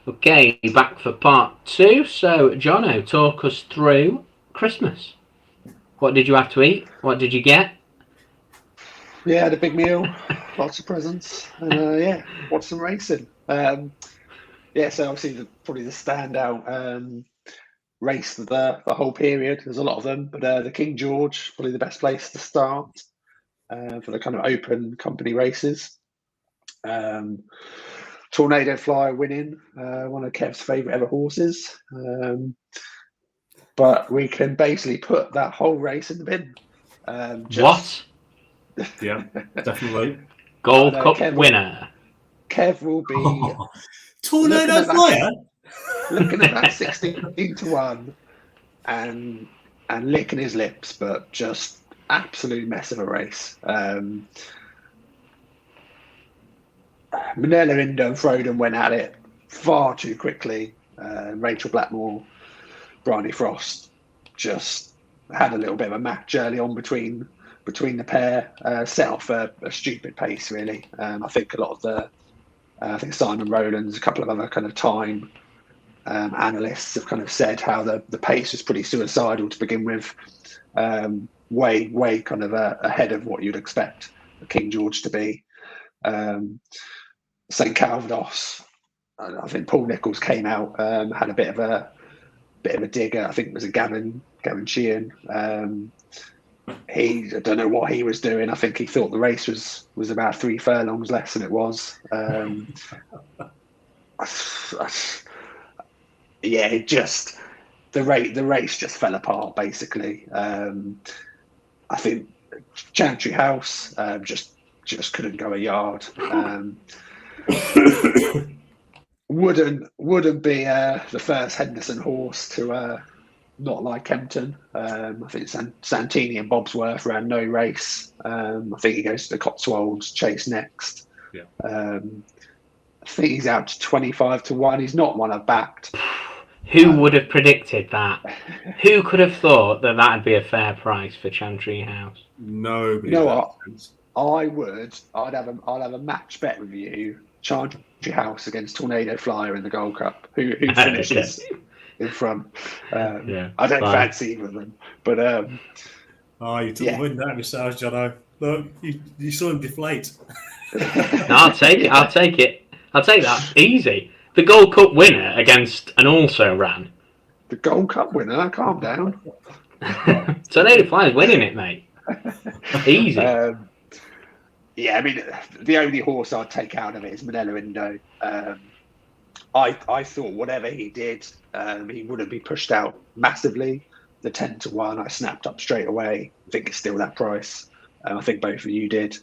Okay, back for part two. So, Jono, talk us through Christmas. What did you have to eat? What did you get? Yeah, had a big meal, lots of presents, and yeah, watched some racing. Yeah, so obviously probably the standout race of the whole period. There's a lot of them, but the King George probably the best place to start for the kind of open company races. Um, Tornado Flyer winning, one of Kev's favourite ever horses. But we can basically put that whole race in the bin. Just What? Yeah, definitely. I Gold know Cup winner. Kev will be looking Tornado at that Flyer? 16-1 and licking his lips, but just absolute mess of a race. Manila Indo and Froden went at it far too quickly. Rachel Blackmore, Bryony Frost just had a little bit of a match early on between the pair. Set off a stupid pace, really. I think a lot of I think Simon Rowlands, a couple of other kind of time analysts have kind of said how the pace was pretty suicidal to begin with, way kind of ahead of what you'd expect King George to be. St Calvados, I think Paul Nicholls came out, had a bit of a digger. I think it was a Gavin Sheehan. I don't know what he was doing. I think he thought the race was about 3 furlongs less than it was. Yeah, it just the race just fell apart basically. I think Chantry House just couldn't go a yard. Wouldn't be the first Henderson horse to not like Kempton. I think Santini and Bobsworth ran no race. I think he goes to the Cotswolds Chase next. Yeah. I think he's out to 25-1. He's not one I've backed. Who would have predicted that? Who could have thought that that'd be a fair price for Chantry House? Nobody. You know what? I'd have a match bet with you. Chantry House against Tornado Flyer in the Gold Cup. Who finishes in front? Yeah, I don't fine. fancy either of them, but You took the wind out of yourselves, Jono. Look, you saw him deflate. No, I'll take it. I'll take it. I'll take that. Easy. The Gold Cup winner against an also ran. The Gold Cup winner, calm down. Tornado Flyer's winning it, mate. Easy. Yeah, I mean, the only horse I'd take out of it is Manila Indo. I thought whatever he did, he wouldn't be pushed out massively. The 10-1, I snapped up straight away. I think it's still that price. I think both of you did.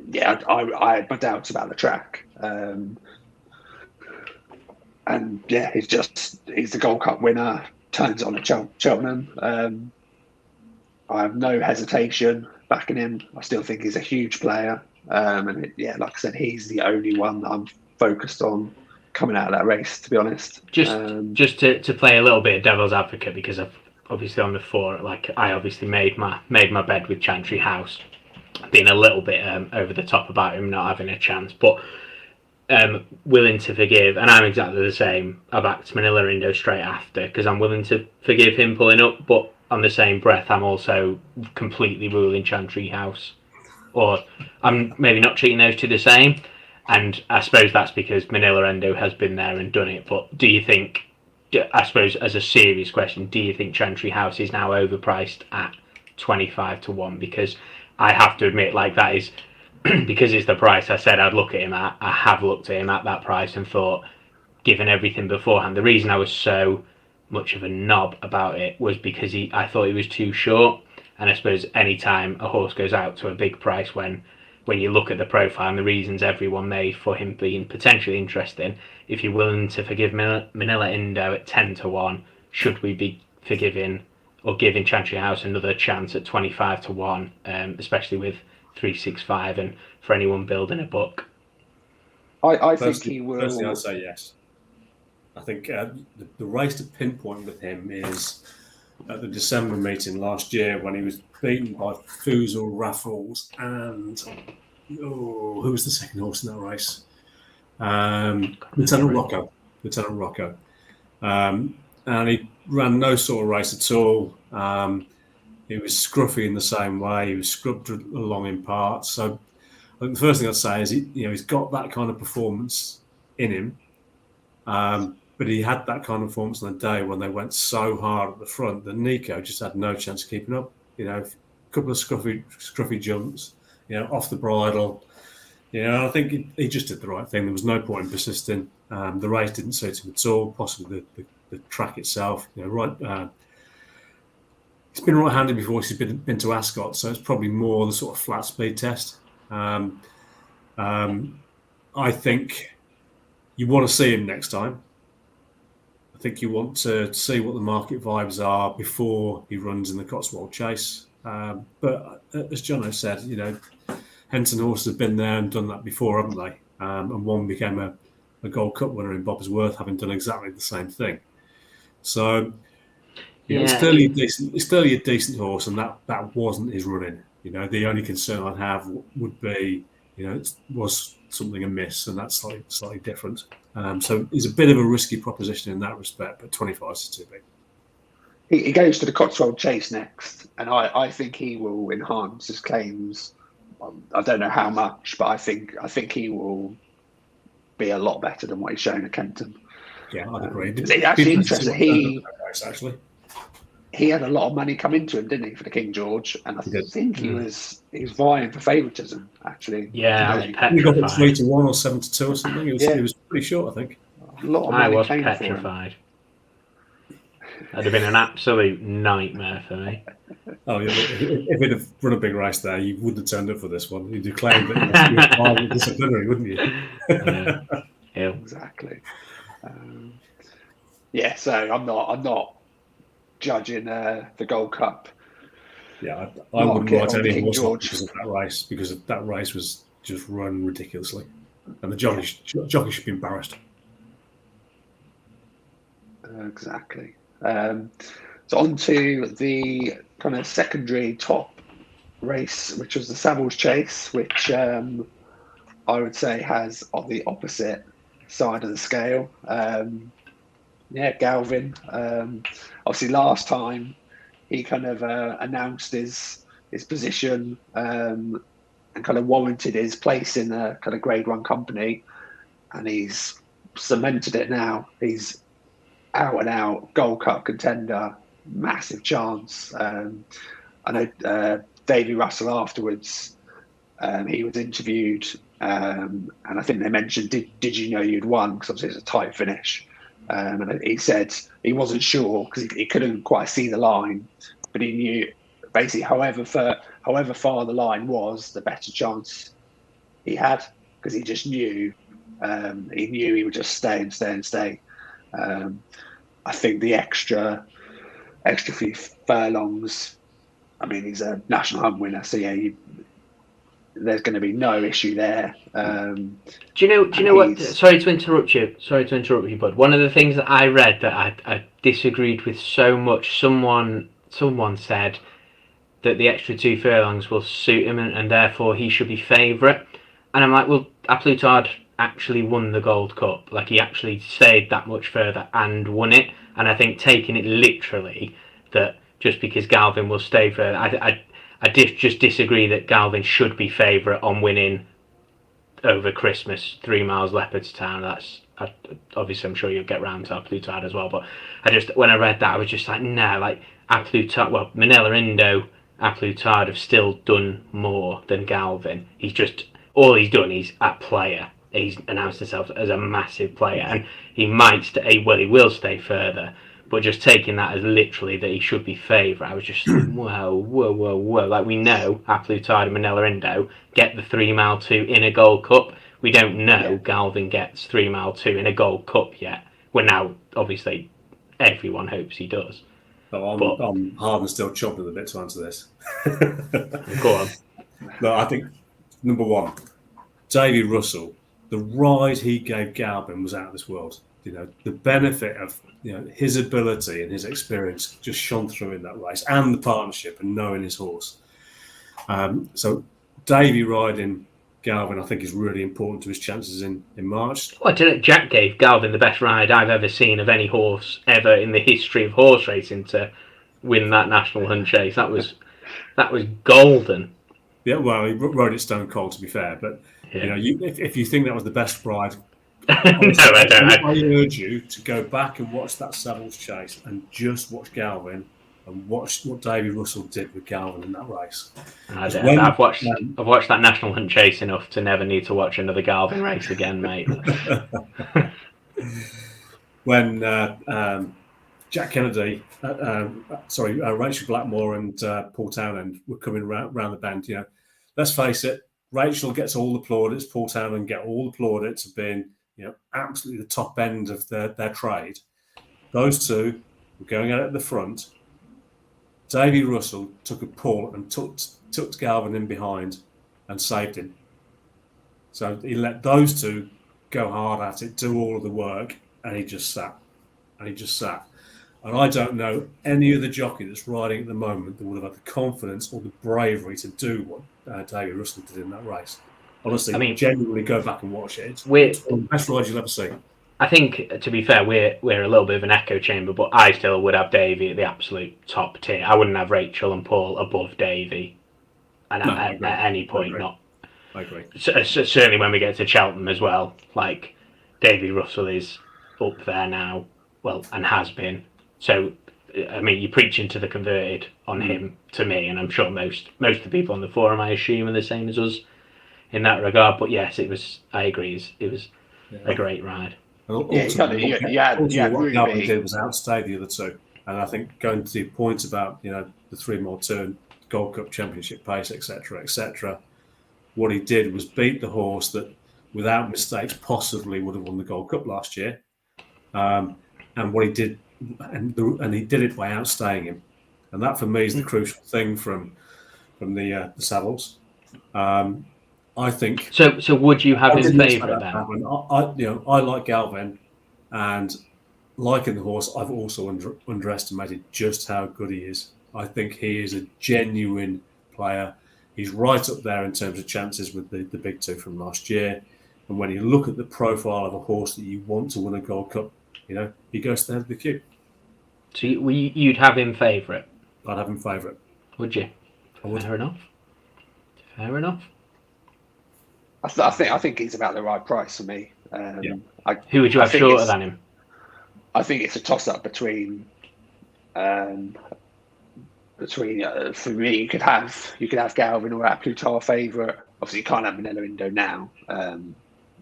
Yeah, I had my doubts about the track. And yeah, he's the Gold Cup winner, turns on at Cheltenham. I have no hesitation backing him. I still think he's a huge player. Like I said, he's the only one that I'm focused on coming out of that race, to be honest. Just to play a little bit of devil's advocate, because I've obviously on the floor, like I obviously made my bed with Chantry House, being a little bit over the top about him not having a chance, but willing to forgive, and I'm exactly the same. I backed Manila Indo straight after because I'm willing to forgive him pulling up, but on the same breath, I'm also completely ruling Chantry House, or I'm maybe not treating those two the same. And I suppose that's because Manila Indo has been there and done it. But do you think, I suppose as a serious question, do you think Chantry House is now overpriced at 25-1? Because I have to admit, like that is because it's the price I said I'd look at him at. I have looked at him at that price and thought, given everything beforehand, the reason I was so much of a knob about it was because I thought he was too short. And I suppose any time a horse goes out to a big price, when you look at the profile and the reasons everyone made for him being potentially interesting, if you're willing to forgive Manila Indo at 10-1, should we be forgiving or giving Chantry House another chance at 25-1, especially with 365 and for anyone building a book? I think he will. Personally, I'd say yes. I think the race to pinpoint with him is at the December meeting last year when he was beaten by Foozle, Raffles, and who was the second horse in that race? Lieutenant Rocco. And he ran no sort of race at all. He was scruffy in the same way. He was scrubbed along in parts. So I think the first thing I'd say is he's got that kind of performance in him. But he had that kind of performance on the day when they went so hard at the front that Nico just had no chance of keeping up. A couple of scruffy jumps, off the bridle. I think he just did the right thing. There was no point in persisting. The race didn't suit him at all, possibly the track itself. He's been right-handed before. He's been to Ascot, so it's probably more the sort of flat speed test. I think you want to see him next time. I think you want to see what the market vibes are before he runs in the Cotswold Chase. But as Jono said, Henson horses have been there and done that before, haven't they? And one became a Gold Cup winner in Bobsworth, having done exactly the same thing. So it's clearly a decent horse, and that wasn't his running. The only concern I'd have would be, was something amiss, and that's slightly different. So he's a bit of a risky proposition in that respect, but 25 is too big. He goes to the Cotswold Chase next, and I think he will enhance his claims. I don't know how much, but I think he will be a lot better than what he's shown at Kempton. Yeah, I'd agree. It's actually interesting. He had a lot of money come into him, didn't he, for the King George? And I think he was vying for favouritism, actually. Yeah, I was petrified. He got 3-1 or 7-2 or something. It was pretty short, I think. A lot of money I was came petrified. That'd have been an absolute nightmare for me. Oh, yeah, if he'd have run a big race there, you wouldn't have turned up for this one. You'd have claimed that you were disciplinary, wouldn't you? Yeah. Exactly. So I'm not judging the Gold Cup. Yeah, I wouldn't write any horse off because that race was just run ridiculously, and the jockey should be embarrassed. Exactly. So on to the kind of secondary top race, which was the Savills Chase, which I would say has on the opposite side of the scale. Galvin. Obviously, last time he kind of announced his position and kind of warranted his place in a kind of Grade 1 company, and he's cemented it now. He's out and out Gold Cup contender, massive chance. I know Davy Russell afterwards, he was interviewed, and I think they mentioned, did you know you'd won? Because obviously it's a tight finish. And he said he wasn't sure because he couldn't quite see the line, but he knew basically however far the line was, the better chance he had, because he just knew he would just stay and stay and stay. I think the extra few furlongs, I mean, he's a National Hunt winner, so there's going to be no issue there. Do you know what? Sorry to interrupt you, bud. One of the things that I read that I disagreed with so much, someone said that the extra 2 furlongs will suit him and therefore he should be favourite. And I'm like, well, A Plutard actually won the Gold Cup. Like, he actually stayed that much further and won it. And I think taking it literally that just because Galvin will stay further, I just disagree that Galvin should be favourite on winning over Christmas 3 miles Leopardstown. Obviously I'm sure you'll get round to A Plutard as well, but when I read that I was just like, nah, like A Plutard, well, Manila Indo, A Plutard have still done more than Galvin. All he's done, he's a player. He's announced himself as a massive player, and he he will stay further. But just taking that as literally that he should be favourite, I was just whoa. Like, we know A Plutard and Manila Indo get the 3 mile 2 in a Gold Cup. We don't know Galvin gets 3 mile 2 in a Gold Cup yet. Well, now obviously everyone hopes he does. I'm hard and still chomping a bit to answer this. Go on. No, I think number one, Davy Russell, the ride he gave Galvin was out of this world. The benefit of his ability and his experience just shone through in that race, and the partnership and knowing his horse. So Davy riding Galvin, I think, is really important to his chances in March. Oh, I did it. Jack gave Galvin the best ride I've ever seen of any horse ever in the history of horse racing to win that National Hunt Chase. That was golden. Yeah, well, he rode it stone cold, to be fair. But Yeah. if you think that was the best ride, No, I don't. I urge you to go back and watch that Saddles Chase and just watch Galvin and watch what Davy Russell did with Galvin in that race. I've watched that National Hunt Chase enough to never need to watch another Galvin race again, mate. When Jack Kennedy, Rachel Blackmore and Paul Townend were coming round the bend, let's face it, Rachel gets all the plaudits, Paul Townend get all the plaudits of being, absolutely the top end of their trade. Those two were going at it at the front. Davy Russell took a pull and tucked Galvin in behind and saved him. So he let those two go hard at it, do all of the work, and he just sat. And I don't know any other jockey that's riding at the moment that would have had the confidence or the bravery to do what Davy Russell did in that race. Honestly, genuinely go back and watch it. It's one of the best rides you'll ever see. I think, to be fair, we're a little bit of an echo chamber, but I still would have Davy at the absolute top tier. I wouldn't have Rachel and Paul above Davy, and at any point, I agree. Certainly when we get to Cheltenham as well, like Davy Russell is up there now, well, and has been. So, you're preaching to the converted on him, to me, and I'm sure most of the people on the forum, I assume, are the same as us in that regard. But yes, it was. I agree. It was a great ride. What Galvin did was outstay the other two. And I think going to your point about, the 3 Mile Turn, Gold Cup Championship pace, etc., what he did was beat the horse that, without mistakes, possibly would have won the Gold Cup last year. And what he did, and he did it by outstaying him. And that, for me, is the crucial thing from the saddles. I think. So would you have his favourite then? I like Galvin, and liking the horse, I've also underestimated just how good he is. I think he is a genuine player. He's right up there in terms of chances with the big two from last year. And when you look at the profile of a horse that you want to win a Gold Cup, he goes to the head of the queue. So you'd have him favourite? I'd have him favourite. Would you? I would. Fair enough. I think he's about the right price for me. Who would you have shorter than him? I think it's a toss-up between. For me, you could have Galvin or at Plutar favourite. Obviously, you can't have Manila Indo now,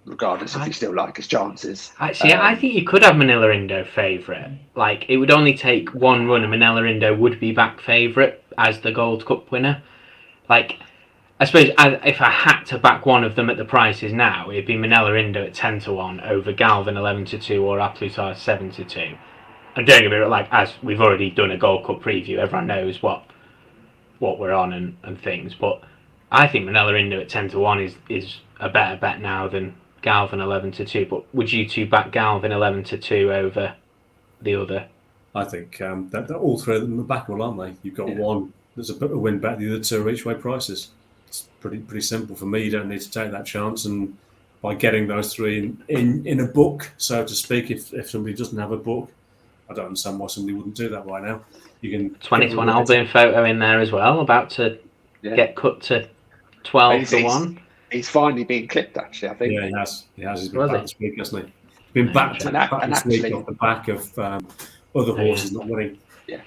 regardless if you still like his chances. I think you could have Manila Indo favourite. Like, it would only take one run, and Manila Indo would be back favourite as the Gold Cup winner. Like, I suppose if I had to back one of them at the prices now, it'd be Manila Indo at 10-1 over Galvin 11-2 or Aplutar 7-2. And don't get me wrong, as we've already done a Gold Cup preview, everyone knows what we're on and things. But I think Manila Indo at 10-1 is a better bet now than Galvin 11-2. But would you two back Galvin 11-2 over the other? I think that all three of them are backable, aren't they? You've got one that's a win bet, the other two are each way prices. It's pretty simple for me. You don't need to take that chance, and by getting those three in a book, so to speak, if somebody doesn't have a book, I don't understand why somebody wouldn't do that right now. You can 20-1 Albion photo in there as well, about to get cut to 12-1. He's finally been clipped, actually, I think. Yeah, he has. He's been back this week, hasn't he? He's been back this week off the back of other horses not winning. Yeah.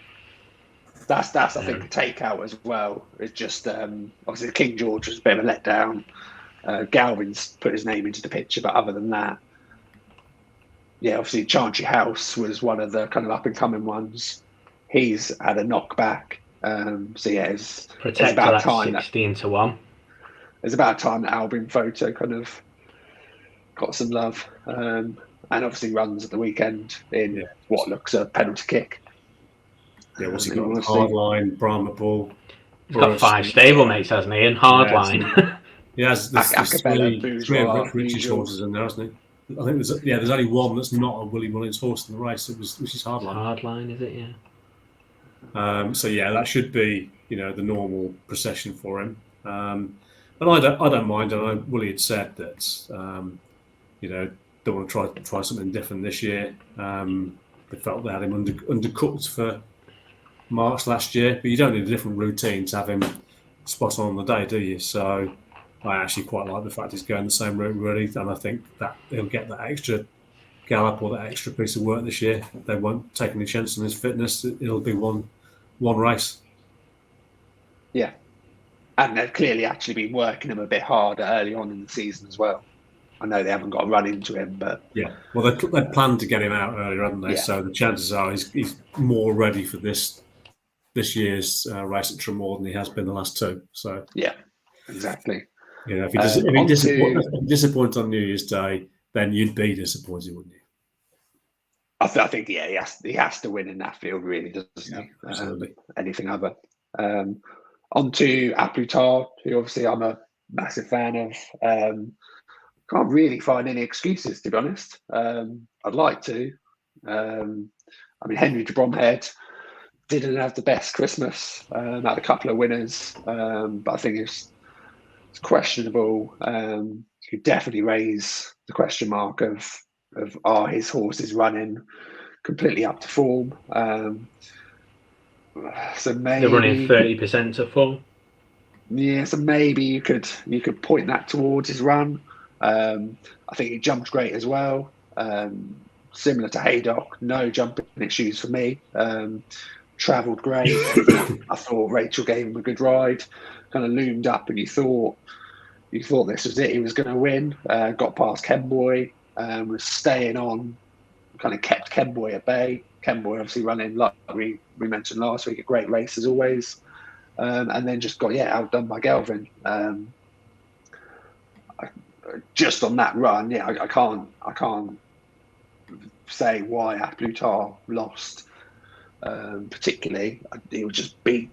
That's I think the takeout as well. It's just obviously the King George was a bit of a letdown. Galvin's put his name into the picture, but other than that, obviously Chantry House was one of the kind of up and coming ones. He's had a knockback. It's about time 16-1. It's about time that Albion photo kind of got some love, and obviously runs at the weekend in what looks a penalty kick. Yeah, what's he got? Hardline, Brahma Bull. He's got 5 stablemates, hasn't he? In Hardline. He has three of Richie's horses in there, hasn't he? I think there's only one that's not a Willie Mullins horse in the race, which is Hardline. Hardline, is it? Yeah. That should be the normal procession for him. And I don't mind. And I know Willie had said that they want to try something different this year. They felt they had him undercooked for March last year, but you don't need a different routine to have him spot on the day, do you? So I actually quite like the fact he's going the same route really, and I think that he'll get that extra gallop or that extra piece of work this year. They won't take any chance on his fitness. It'll be one race. Yeah. And they've clearly actually been working him a bit harder early on in the season as well. I know they haven't got a run into him, but yeah. Well, they planned to get him out earlier, haven't they? Yeah. So the chances are he's more ready for this year's race at Tremor than he has been the last two. So yeah, exactly. If he disappoints on New Year's Day, then you'd be disappointed, wouldn't you? I think he has to win in that field, really, doesn't he? Absolutely. Anything other. On to A Plus Tard, who obviously I'm a massive fan of. Can't really find any excuses, to be honest. I'd like to. Henry de Bromhead didn't have the best Christmas. Had a couple of winners, but I think it's questionable. You could definitely raise the question mark of are his horses running completely up to form? So maybe they're running 30% to full. Yeah, so maybe you could point that towards his run. I think he jumped great as well. Similar to Haydock, no jumping issues for me. Travelled great. I thought Rachel gave him a good ride. Kind of loomed up, and you thought this was it. He was going to win. Got past Kenboy. Was staying on. Kind of kept Kenboy at bay. Kenboy obviously running like we mentioned last week, a great race as always. And then just got outdone by Galvin. Just on that run, I can't say why A Plus Tard lost. Particularly, he would just beat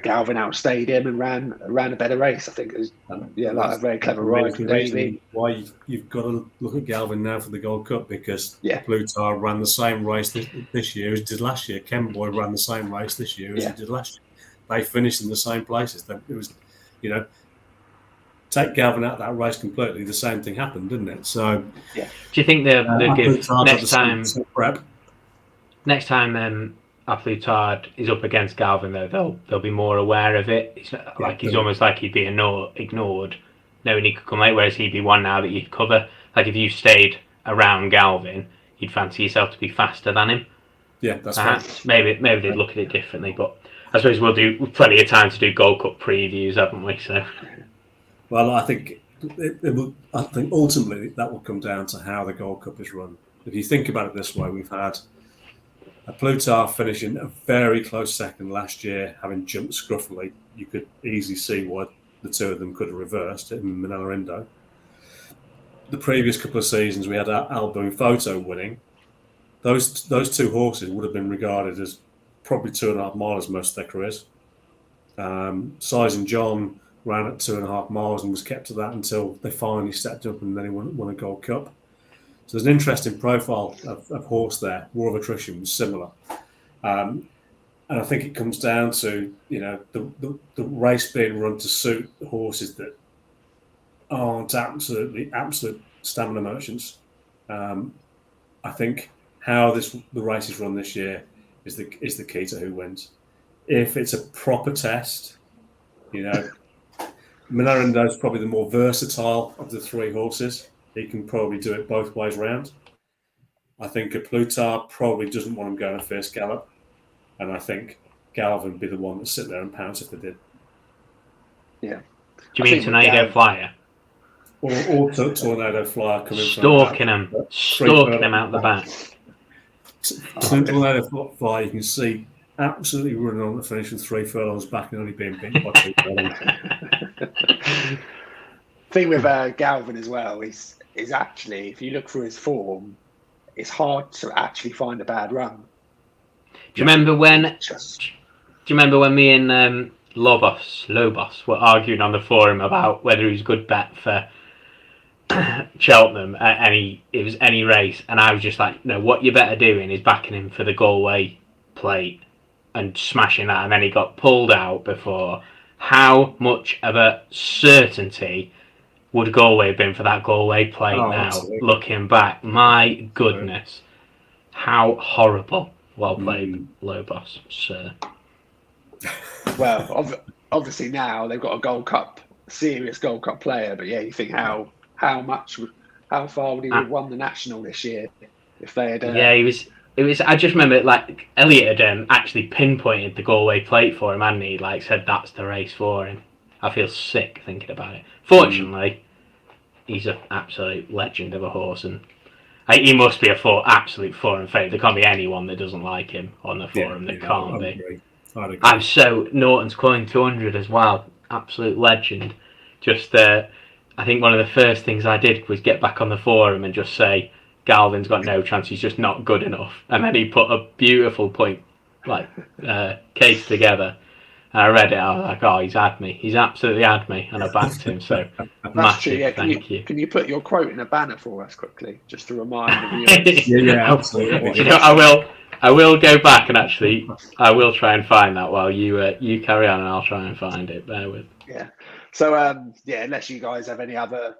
Galvin, outstayed him, and ran a better race. I think it was like a very clever ride from Davey. Why you've got to look at Galvin now for the Gold Cup, because A Plus Tard ran the same race this year as he did last year. Kenboy ran the same race this year as he did last year. They finished in the same places. It was, take Galvin out of that race completely, the same thing happened, didn't it? So, do you think they'll give next time A Plus Tard is up against Galvin, though, they'll be more aware of it. It's not, he's almost like he'd be ignored, knowing he could come late, whereas he'd be one now that you'd cover. Like if you stayed around Galvin, you'd fancy yourself to be faster than him. Yeah, that's perhaps. Right. Maybe they'd look at it differently, but I suppose we'll do plenty of time to do Gold Cup previews, haven't we? So, well, I think ultimately that will come down to how the Gold Cup is run. If you think about it this way, we've had A Plus Tard finishing a very close second last year, having jumped scruffily. You could easily see why the two of them could have reversed it in Manila Indo. The previous couple of seasons, we had Alboon Photo winning. Those two horses would have been regarded as probably 2.5 miles most of their careers. Size and John ran at 2.5 miles and was kept to that until they finally stepped up, and then he won a Gold Cup. So there's an interesting profile of horse there. War of Attrition was similar. And I think it comes down to, the race being run to suit the horses that aren't absolute stamina merchants. I think how the race is run this year is the key to who wins. If it's a proper test, Minarindo is probably the more versatile of the three horses. He can probably do it both ways round. I think A Plus Tard probably doesn't want him going a first gallop, and I think Galvin would be the one that sit there and pounce if they did. Yeah. Do you mean Tornado Flyer? Or Tornado Flyer coming stalking him out the back. Tornado Flyer, you can see absolutely running on the finish with 3 furlongs back and only being beaten by 2 furlongs. Thing with Galvin as well is actually, if you look through his form, it's hard to actually find a bad run. Do you remember when me and Lobos were arguing on the forum about whether he was a good bet for Cheltenham at any race, and I was just like, no, what you're better doing is backing him for the Galway plate and smashing that, and then he got pulled out before how much of a certainty would Galway have been for that Galway plate Oh, now? absolutely. Looking back, my goodness, how horrible. Well played, Lobos, sir. Well, obviously now they've got a Gold Cup, serious Gold Cup player. But yeah, you think how far would he have won the national this year if they had? Yeah, he was. It was. I just remember like Elliot had actually pinpointed the Galway plate for him, and he like said that's the race for him. I feel sick thinking about it. Fortunately, he's an absolute legend of a horse, and he must be absolute forum favourite. There can't be anyone that doesn't like him on the forum. There can't I'd be. agree. I'd agree. I'm so Norton's Coin 200 as well. Absolute legend. Just, I think one of the first things I did was get back on the forum and just say Galvin's got no chance. He's just not good enough. And then he put a beautiful point, case together. And I read it. I was like, oh, he's had me. He's absolutely had me, and I backed him. So That's massive true. Yeah, thank you. Can you put your quote in a banner for us quickly, just to remind the viewers? Yeah, absolutely. You know, I will go back and actually I will try and find that while you carry on, and I'll try and find it. Bear with. Yeah. So unless you guys have any other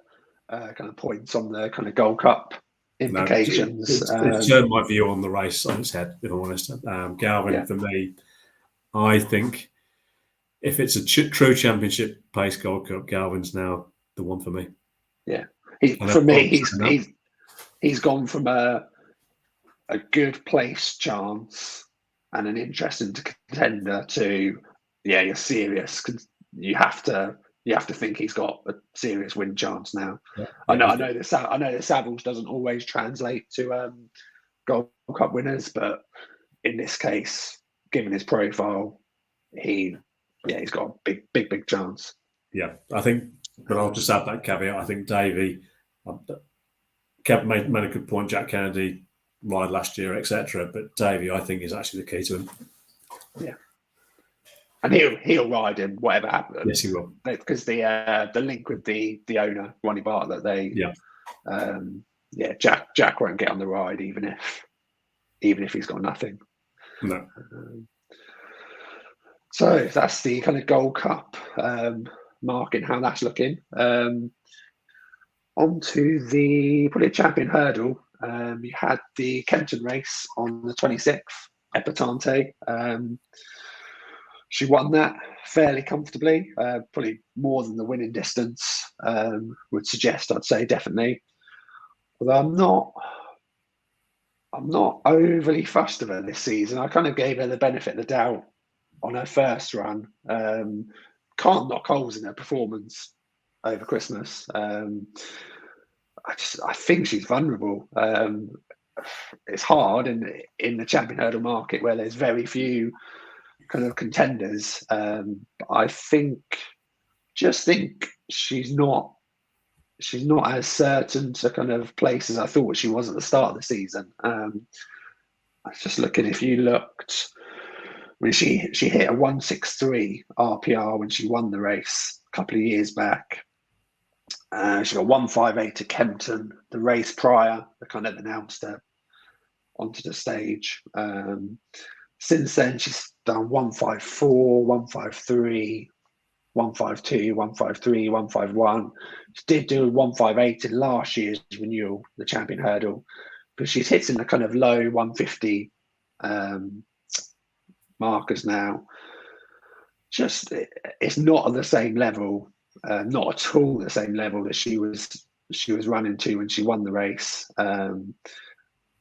kind of points on the kind of Gold Cup implications, It's turned my view on the race on its head. If I'm honest, Galvin for me, I think if it's a true championship pace Gold Cup, Galvin's now the one for me. Yeah, for me, he's gone from a good place chance and an interesting contender to you're serious. You have to think he's got a serious win chance now. Yeah. I know that Savills doesn't always translate to Gold Cup winners, but in this case, given his profile, he's got a big chance. Yeah, I think, but I'll just add that caveat. I think Davey, Kev made a good point. Jack Kennedy ride last year, etc. But Davey, I think, is actually the key to him. Yeah, and he'll ride him whatever happens. Yes, he will. Because the link with the owner Ronnie Bartlett, Jack won't get on the ride even if he's got nothing. No. So that's the kind of Gold Cup marking how that's looking. On to the probably champion hurdle. You had the Kempton race on the 26th, Epatante. She won that fairly comfortably, probably more than the winning distance would suggest. I'd say definitely. Although I'm not overly fussed of her this season. I kind of gave her the benefit of the doubt on her first run. Can't knock holes in her performance over Christmas. I think she's vulnerable. It's hard in the champion hurdle market where there's very few kind of contenders. I think she's not as certain to kind of place as I thought she was at the start of the season. I was just looking. If you looked, when she hit a 163 RPR when she won the race a couple of years back. She got 158 to Kempton, the race prior. They kind of announced her onto the stage. Since then, she's done 154, 153, 152, 153, 151. She did do 158 in last year's renewal, the champion hurdle, but she's hitting the kind of low 150 markers now. Just it's not at the same level, not at all the same level that she was running to when she won the race. I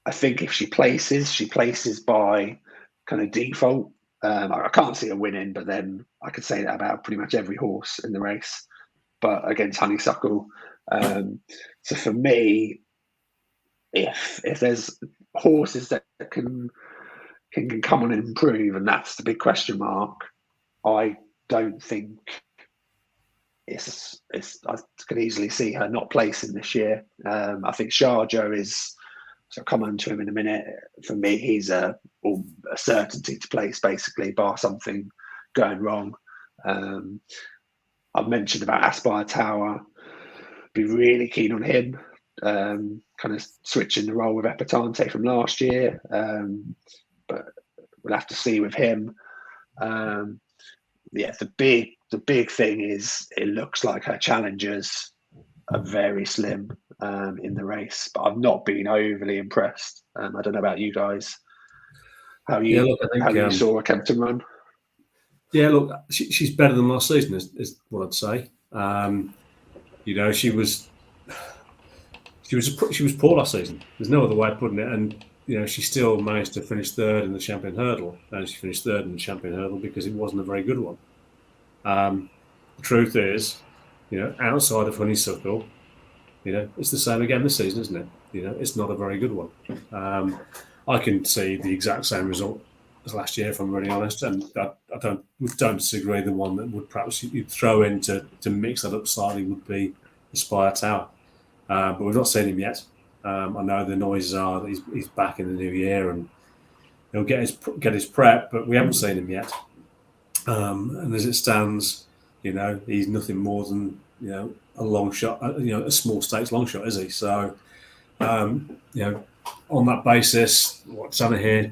think if she places by kind of default. I can't see her winning, but then I could say that about pretty much every horse in the race. But against Honeysuckle, so for me, if there's horses that can come on and improve, and that's the big question mark, I don't think it's. I could easily see her not placing this year. I think Sharjah is. So I'll come on to him in a minute. For me, he's a certainty to place, basically, bar something going wrong. I've mentioned about Aspire Tower. Be really keen on him. Kind of switching the role with Epatante from last year. But we'll have to see with him. The the big thing is it looks like her challengers are very slim in the race, but I've not been overly impressed. I don't know about you guys. How you saw a Kempton run? Yeah, look, she's better than last season, is what I'd say. She was poor last season. There's no other way of putting it, and she still managed to finish third in the Champion Hurdle, and she finished third in the Champion Hurdle because it wasn't a very good one. The truth is, outside of Honeysuckle, it's the same again this season, isn't it? It's not a very good one. I can see the exact same result as last year, if I'm really honest, and I don't disagree. The one that would perhaps you'd throw in to mix that up slightly would be the Spire Tower, but we've not seen him yet. I know the noises are that he's back in the new year and he'll get his prep, but we haven't seen him yet. And as it stands, he's nothing more than a long shot, a small stakes long shot, is he? So, on that basis, what's on here,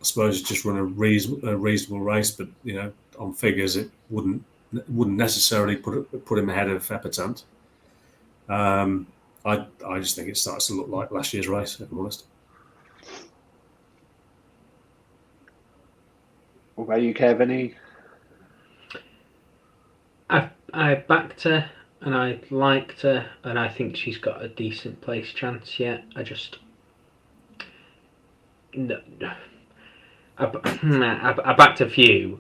I suppose, just run a reasonable race, but on figures, it wouldn't necessarily put him ahead of Epatante. I just think it starts to look like last year's race, if I'm honest. What about you, Kevin? I backed her and I liked her, and I think she's got a decent place chance yet. I backed a few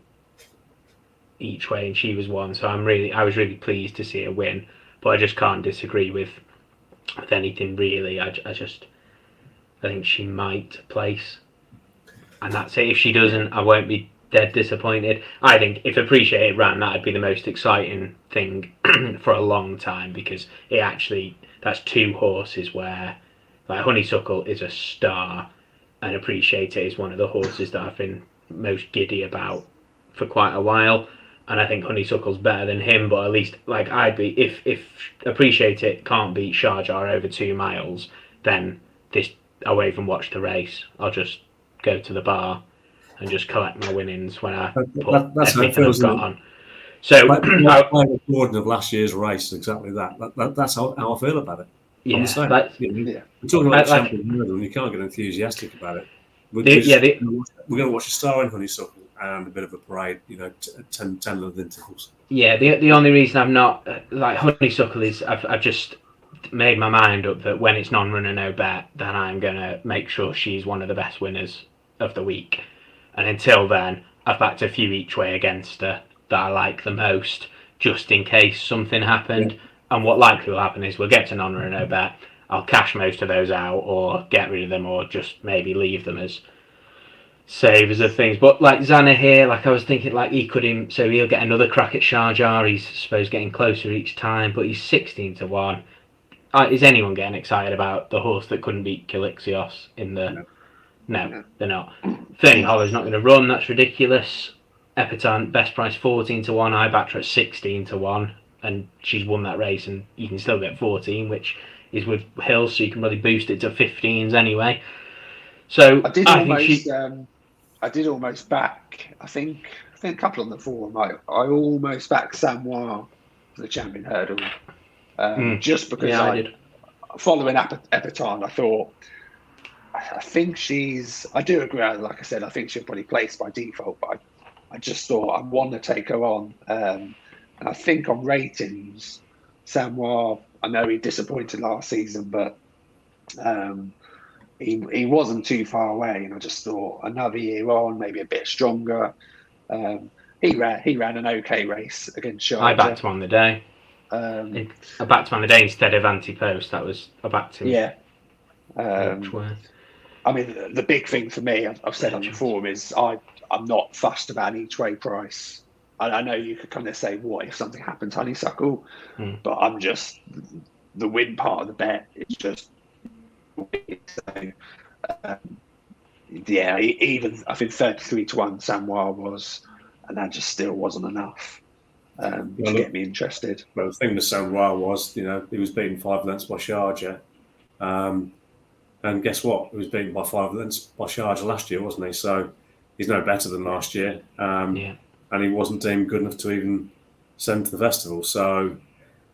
each way, and she was one. So I was really pleased to see her win. But I just can't disagree with anything really. I think she might place, and that's it. If she doesn't, I won't be dead disappointed. I think if Appreciate It ran, that'd be the most exciting thing for a long time, because that's two horses where, like, Honeysuckle is a star and Appreciate It is one of the horses that I've been most giddy about for quite a while, and I think Honeysuckle's better than him. But at least, like, I'd be, if Appreciate It can't beat Sharjah over 2 miles, then I won't even watch the race. I'll just go to the bar and just collect my winnings when I put everything I've got on. So, Gordon of last year's race, exactly that. That's how I feel about it. Yeah, we're talking about the Champion Hurdle, and you can't get enthusiastic about it. We're going to watch a star in Honeysuckle and a bit of a parade, 10 little intervals. Yeah, the only reason I'm not like Honeysuckle is I've just made my mind up that when it's non-runner no bet, then I'm going to make sure she's one of the best winners of the week. And until then, I've backed a few each way against her that I like the most, just in case something happened. Yeah. And what likely will happen is we'll get to non-runner no bet, I'll cash most of those out or get rid of them or just maybe leave them as savers of things. But like Zanna here, like I was thinking, like he'll get another crack at Sharjah. He's supposed getting closer each time, but he's 16-1. Is anyone getting excited about the horse that couldn't beat Calixios in the... No, they're not. Fernie Hollow's not going to run. That's ridiculous. Epatante, best price 14-1. I backed her at 16-1, and she's won that race. And you can still get 14, which is with Hills, so you can really boost it to 15s anyway. So I did almost back. I think a couple on the forum. I almost backed Samoa for the Champion Hurdle, just because I did. Following Epatante, I thought. I think I do agree, like I said, I think she'll probably place by default, but I just thought I want to take her on. And I think on ratings, Samoa, I know he disappointed last season, but he wasn't too far away. And I just thought another year on, maybe a bit stronger. He ran an okay race against Sharjah. I backed him on the day. I backed him on the day instead of Anti-Post. I backed him. Yeah. I mean, the big thing for me, I've said on the forum, is I'm not fussed about an each way price. I know you could kind of say, what if something happens, Honeysuckle? But I'm just, the win part of the bet is just, so, even I think 33-1 Samoa was, and that just still wasn't enough to get me interested. Well, the thing with Samoa was, he was beaten 5 lengths by Sharjah. And guess what? He was beaten by 5 lengths by Sharjah last year, wasn't he? So he's no better than last year. And he wasn't deemed good enough to even sent to the festival. So,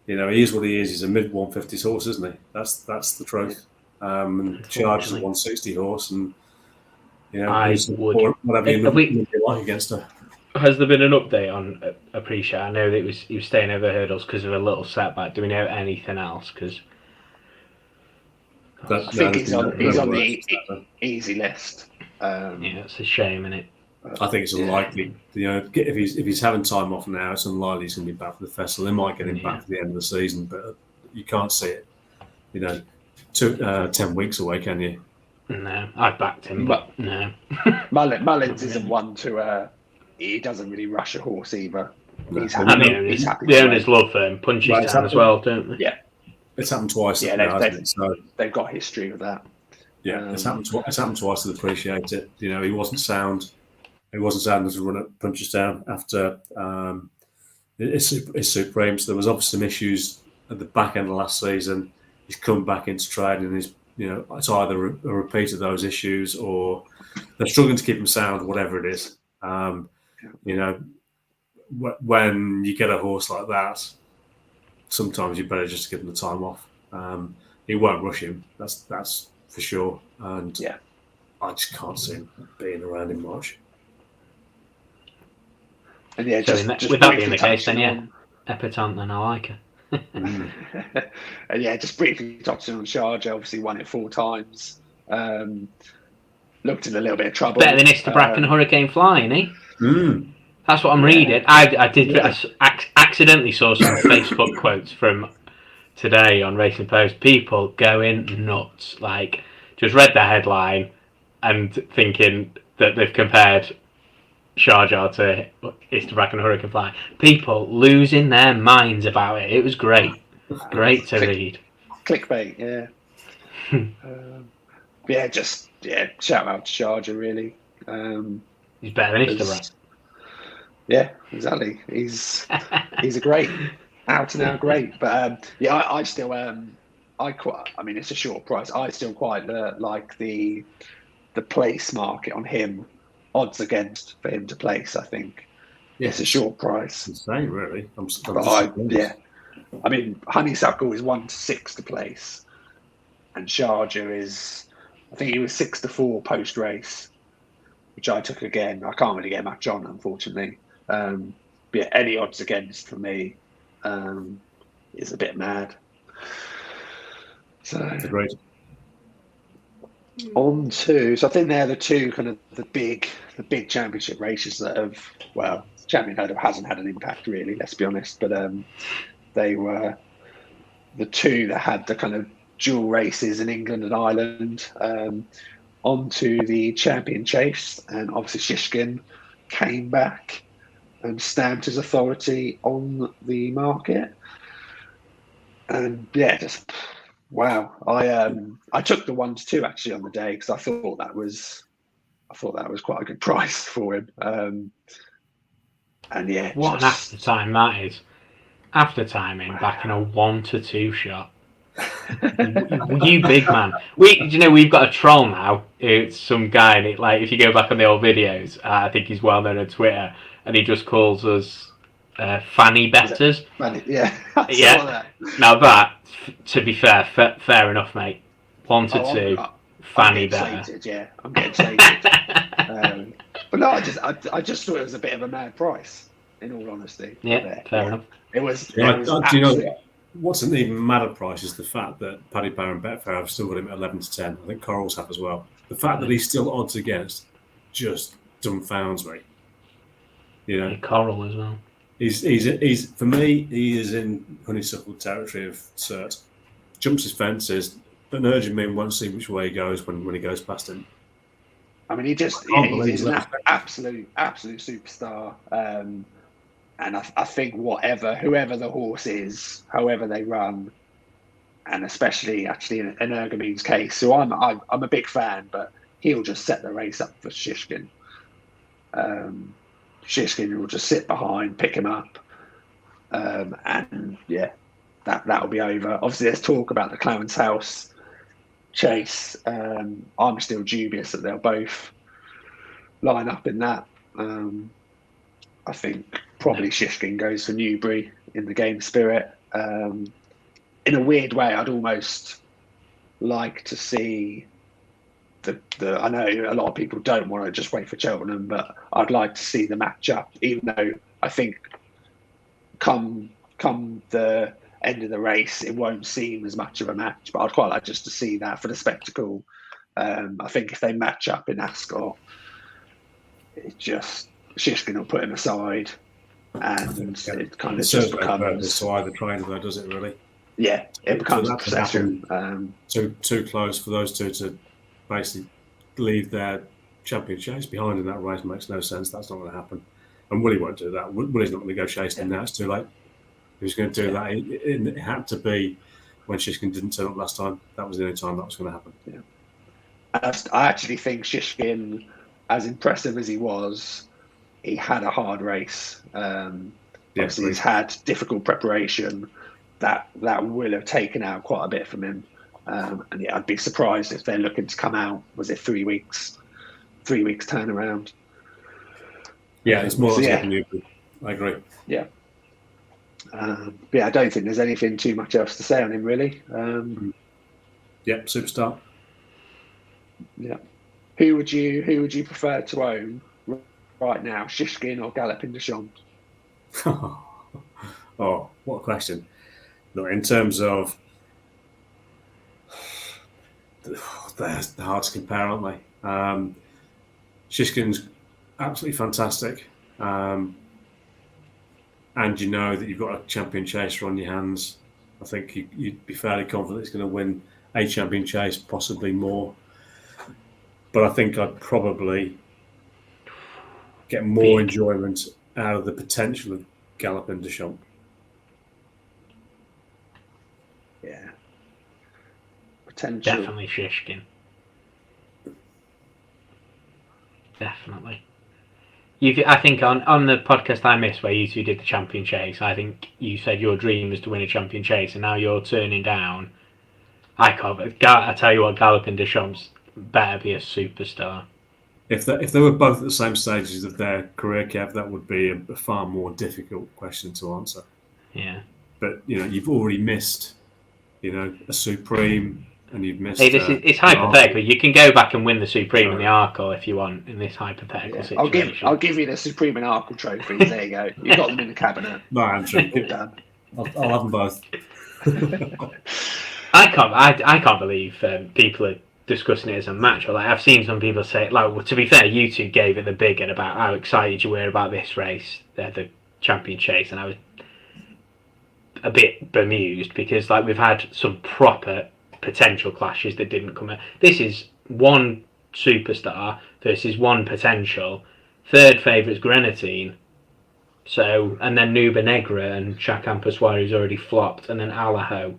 he is what he is. He's a mid 150s horse, isn't he? That's the truth. And Charge is a 160 horse, and I would. whatever you like against her. Has there been an update on Appreciate? I know that he was staying over hurdles because of a little setback. Do we know anything else? Because I think he's on the easy list. It's a shame, isn't it? I think it's unlikely. If he's having time off now, it's unlikely he's going to be back for the festival. They might get him back for the end of the season, but you can't see it. 10 weeks away, can you? No, I backed him, but no. Mullins isn't one to. He doesn't really rush a horse either. No. He's happy. The owners love punches down as well, don't they? Yeah, it's happened twice. Yeah, they've got history with that. Yeah, it's happened twice. To appreciate it. He wasn't sound. He wasn't sound to run up punches down after his Supreme. So there was obviously some issues at the back end of last season. He's come back into training, and it's either a repeat of those issues or they're struggling to keep him sound, whatever it is. When you get a horse like that, sometimes you better just give him the time off. He won't rush him. That's for sure. And I just can't see him being around him much. And just with that being the case, then Epitante, then I like her. And just briefly touching on Charge, obviously won it 4 times. Looked in a little bit of trouble. Better than Istabrack and Hurricane Fly, isn't he? That's what I'm reading. I accidentally saw some Facebook quotes from today on Racing Post. People going nuts. Like, just read the headline and thinking that they've compared Sharjah to Istabrack and Hurricane Fly. People losing their minds about it. It was great. Great to read. Clickbait, shout out to Sharjah, really. He's better than Istabrack. Yeah, exactly. He's a great, out and out great. But I still it's a short price. I still quite like the place market on him. Odds against for him to place, I think. It's a short price. Insane, really. Honeysuckle is 1-6 to place, and Sharjah is, I think he was 6-4 post race, which I took again. I can't really get much on, unfortunately. Any odds against for me is a bit mad. So agreed. So I think they're the two kind of the big championship races that have, Champion Hurdle hasn't had an impact really, let's be honest, but they were the two that had the kind of dual races in England and Ireland. Onto the Champion Chase, and obviously Shishkin came back and stamped his authority on the market. And wow! I took the 1-2 actually on the day because I thought that was quite a good price for him. What an after time that is! After timing back in a 1-2 shot. You big man. We've got a troll now. It's some guy, and if you go back on the old videos, I think he's well known on Twitter, and he just calls us fanny betters. Yeah. Now that, to be fair enough, mate. 1-2, fanny better. Yeah, I'm getting excited. But no, I just thought it was a bit of a mad price. In all honesty. Yeah, fair enough. It was. Do you know what's an even madder price is the fact that Paddy Power and Betfair have still got him at 11-10. I think Corals have as well. The fact that he's still odds against just dumbfounds me. Coral as well. He's for me, he is in honeysuckle territory of cert. Jumps his fences, but urging me won't see which way he goes when he goes past him. I mean, he's an absolute superstar. And I think whoever the horse is, however they run, and especially actually in Ergomene's case, so I'm a big fan, but he'll just set the race up for Shishkin. Shishkin will just sit behind, pick him up, and that'll be over. Obviously, there's talk about the Clarence House chase. I'm still dubious that they'll both line up in that. I think probably Shishkin goes for Newbury in the game spirit. In a weird way, I'd almost like to see the. I know a lot of people don't want to just wait for Cheltenham, but I'd like to see the match up, even though I think come the end of the race, it won't seem as much of a match. But I'd quite like just to see that for the spectacle. I think if they match up in Ascot, it just Shishkin will put him aside, and it kind of just becomes to either trainer, though, does it really? Yeah, it becomes a procession. Too close for those two to basically leave their champion chase behind in that race makes no sense. That's not going to happen. And Willie won't do that. Willie's not going to go chasing him now. It's too late. He was going to do that. It had to be when Shishkin didn't turn up last time. That was the only time that was going to happen. Yeah. I actually think Shishkin, as impressive as he was, he had a hard race. Obviously, he's had difficult preparation. That will have taken out quite a bit from him. And yeah, I'd be surprised if they're looking to come out. Was it 3 weeks? 3 weeks turnaround. Yeah, it's more than you. I agree. Yeah. I don't think there's anything too much else to say on him, really. Superstar. Yeah. Who would you prefer to own right now, Shishkin or Galopin Des Champs? Oh, what a question! Look, in terms of they're hard to compare, aren't they? Shishkin's absolutely fantastic, and you know that you've got a champion chaser on your hands. I think you'd be fairly confident he's going to win a champion chase, possibly more. But I think I'd probably get more enjoyment out of the potential of Galopin Des Champs. Yeah. Potential. Definitely Shishkin. Definitely. I think on the podcast I missed where you two did the champion chase, I think you said your dream was to win a champion chase, and now you're turning down. I tell you what, Galopin Des Champs better be a superstar. If they were both at the same stages of their career, Kev, that would be a far more difficult question to answer. Yeah. But you've already missed, a Supreme, and you've missed. It's hypothetical. You can go back and win the Supreme and the Arkle if you want in this hypothetical situation. I'll give you the Supreme and Arkle trophies. There you go. You've got them in the cabinet. No, I'm sure. Done. I'll have them both. I can't believe people are discussing it as a match. Or I've seen some people say, to be fair, you two gave it the big one about how excited you were about this race, the champion chase, and I was a bit bemused because we've had some proper potential clashes that didn't come out. This is one superstar versus one potential. Third favourite's Grenadine. So, and then Nuba Negra and Chacun Pessoir, who's already flopped, and then Alaho.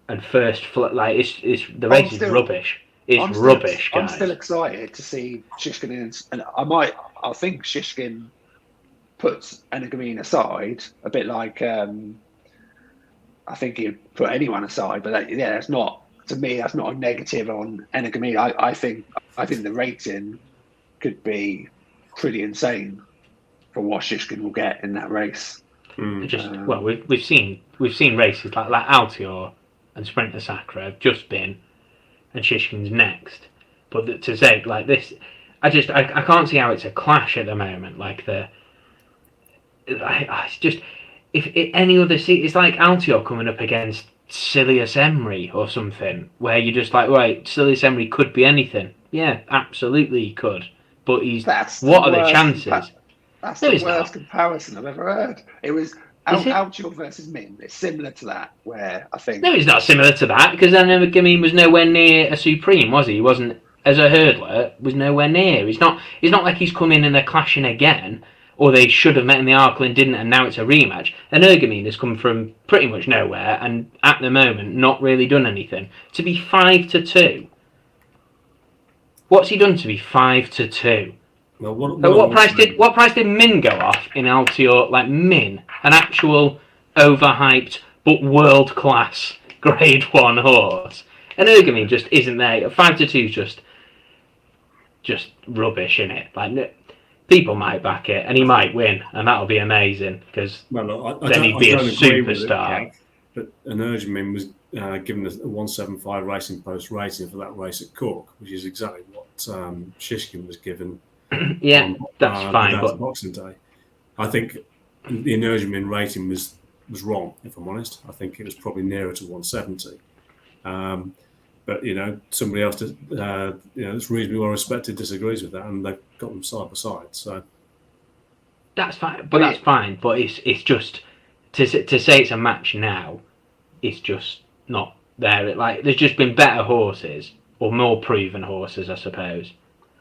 And first, it's the race is rubbish. It's rubbish, guys. I'm still excited to see Shishkin in, and I think Shishkin puts Energumene aside, a bit like I think he'd put anyone aside, but that's not, to me, that's not a negative on Energumene. I think the rating could be pretty insane for what Shishkin will get in that race. We've seen races like Altior and Sprinter Sacre have just been, and Shishkin's next. But to say like this, I can't see how it's a clash at the moment. It's just if any other seat, it's like Altior coming up against Silius Emery or something, where you're just like, right, Silius Emery could be anything. Yeah, absolutely he could. But what are the chances? That's the worst comparison I've ever heard. It was Altior versus Min. It's similar to that, where I think... No, it's not similar to that, because then Energumene was nowhere near a Supreme, was he? He wasn't, as a hurdler, was nowhere near. It's not like he's come in and they're clashing again, or they should have met in the Arkle and didn't, and now it's a rematch. Energumene has come from pretty much nowhere, and at the moment, not really done anything. To be 5-2... What's he done to be 5-2? Well, what price did Min go off in Altior? Like Min, an actual overhyped but world class Grade 1 horse. And Energumene just isn't there. 5-2 is just rubbish, innit? people might back it, and he might win, and that'll be amazing because Well, look, then he'd be a agree with it, superstar. Kev, but an Urgemin was given a 175 Racing Post rating for that race at Cork, which is exactly what Shishkin was given. Yeah, that's fine. But Boxing Day, I think the Urgemin rating was wrong. If I'm honest, I think it was probably nearer to 170. But somebody else, that's reasonably well respected, disagrees with that, and they've got them side by side. So that's fine. But that's fine. But it's just to say it's a match now. It's just not there. Like there's just been better horses or more proven horses, I suppose.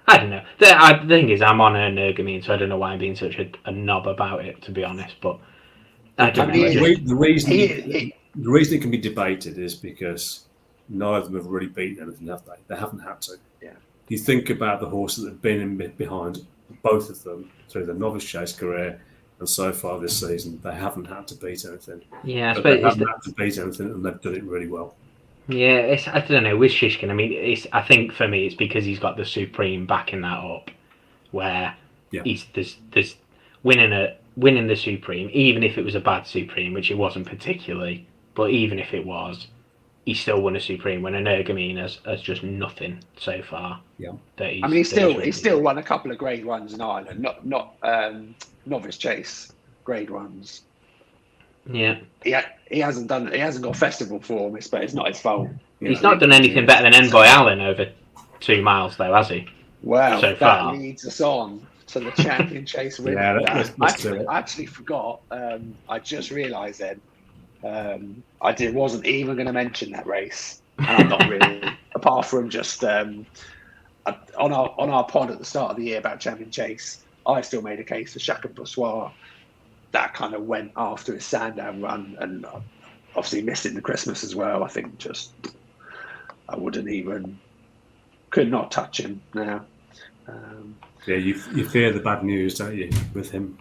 I don't know. The thing is, I'm on Energamine, so I don't know why I'm being such a knob about it, to be honest. But I don't know. The reason it can be debated is because neither of them have really beaten anything, have they? They haven't had to. Yeah. You think about the horses that have been behind both of them through the novice chase career, and so far this season, they haven't had to beat anything. Yeah, but they haven't had to beat anything, and they've done it really well. Yeah, I don't know, with Shishkin, I mean, I think for me it's because he's got the Supreme backing that up, where he's there's winning the Supreme, even if it was a bad Supreme, which it wasn't particularly, but even if it was, he still won a Supreme when Energamine has just nothing so far. Yeah, he still won a couple of Grade 1s in Ireland, not novice chase Grade 1s. Yeah, he hasn't got festival form, but it's not his fault. He's not done anything better than Envoy Allen over 2 miles, though, has he? Well, so far. That leads us on to the champion chase winner. I actually forgot. I just realised then. I wasn't even going to mention that race, and I'm not really. Apart from just on our pod at the start of the year about champion chase, I still made a case for Chacun Pour Soi. That kind of went after his Sandown run, and obviously missing the Christmas as well. I think I could not touch him now. You fear the bad news, don't you, with him?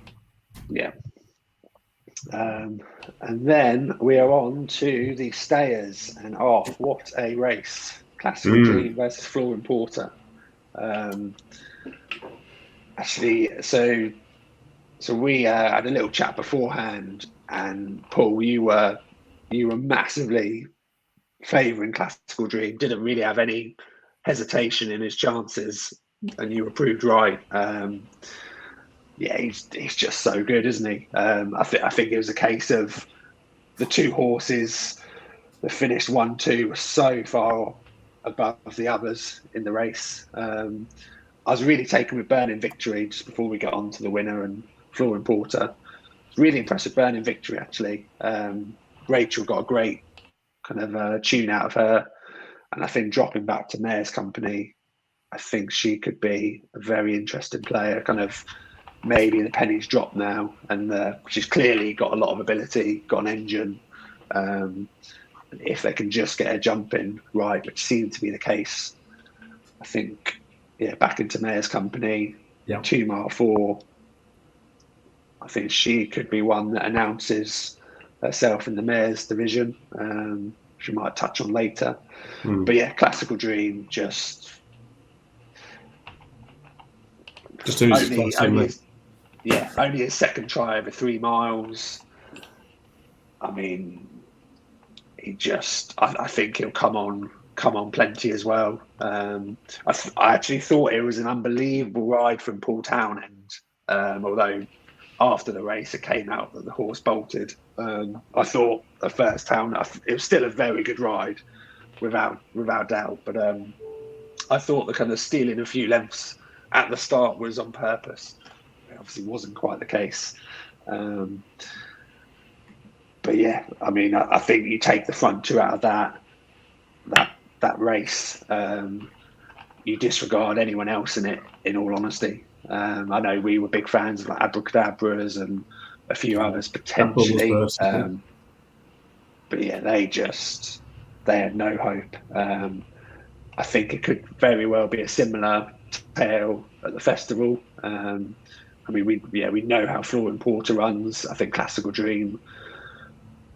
Yeah. And then we are on to the stayers, and what a race! Classical Dream versus Flooring Porter. So we had a little chat beforehand, and Paul, you were massively favouring Classical Dream. Didn't really have any hesitation in his chances, and you were proved right. He's just so good, isn't he? I think it was a case of the two horses that finished 1-2 were so far above the others in the race. I was really taken with Burning Victory just before we got on to the winner and Flooring Porter. Really impressive Burning Victory, actually. Rachel got a great kind of tune out of her, and I think dropping back to Mayor's Company, I think she could be a very interesting player. Kind of maybe the pennies drop now, and she's clearly got a lot of ability, got an engine. If they can just get her jumping right, which seemed to be the case, I think, back into Mayor's Company, 2 mile 4. I think she could be one that announces herself in the Mayor's division. She might touch on later. But Classical Dream just only his second try over 3 miles. I mean, I think he'll come on plenty as well. I actually thought it was an unbelievable ride from Paul Townend, although after the race it came out that the horse bolted. I thought the first town it was still a very good ride, without doubt. But I thought the kind of stealing a few lengths at the start was on purpose. It obviously wasn't quite the case. But I mean, I think you take the front 2 out of that race, you disregard anyone else in it, in all honesty. I know we were big fans of like Abracadabras and a few others potentially. But they had no hope. I think it could very well be a similar tale at the festival. I mean, we know how Flooring Porter runs. I think Classical Dream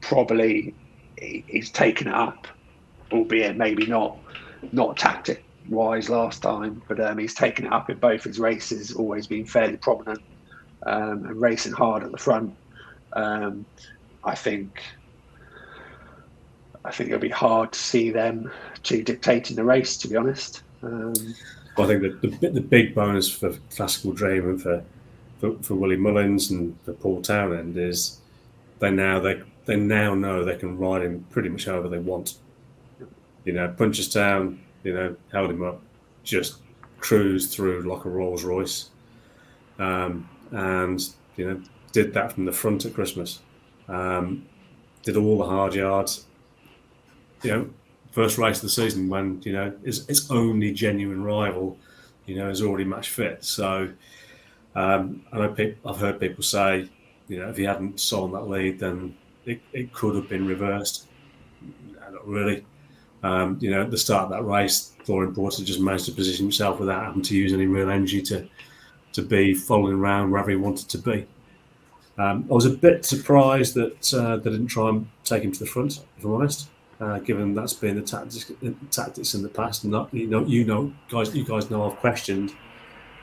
probably he's taken it up, albeit maybe not wise last time, but he's taken it up in both his races, always been fairly prominent and racing hard at the front. I think it'll be hard to see them two dictating the race, to be honest. I think that the big bonus for Classical Dream and for Willie Mullins and for Paul Townend is they now know they can ride him pretty much however they want. Punchestown, held him up, just cruised through like a Rolls Royce, and did that from the front at Christmas. Did all the hard yards. First race of the season when its only genuine rival, is already match fit. So I know I've heard people say, if he hadn't sold that lead, then it could have been reversed. No, not really. At the start of that race, Florian Porter just managed to position himself without having to use any real energy to be following around wherever he wanted to be. I was a bit surprised that they didn't try and take him to the front, if I'm honest. Given that's been the tactics in the past, and you guys know I've questioned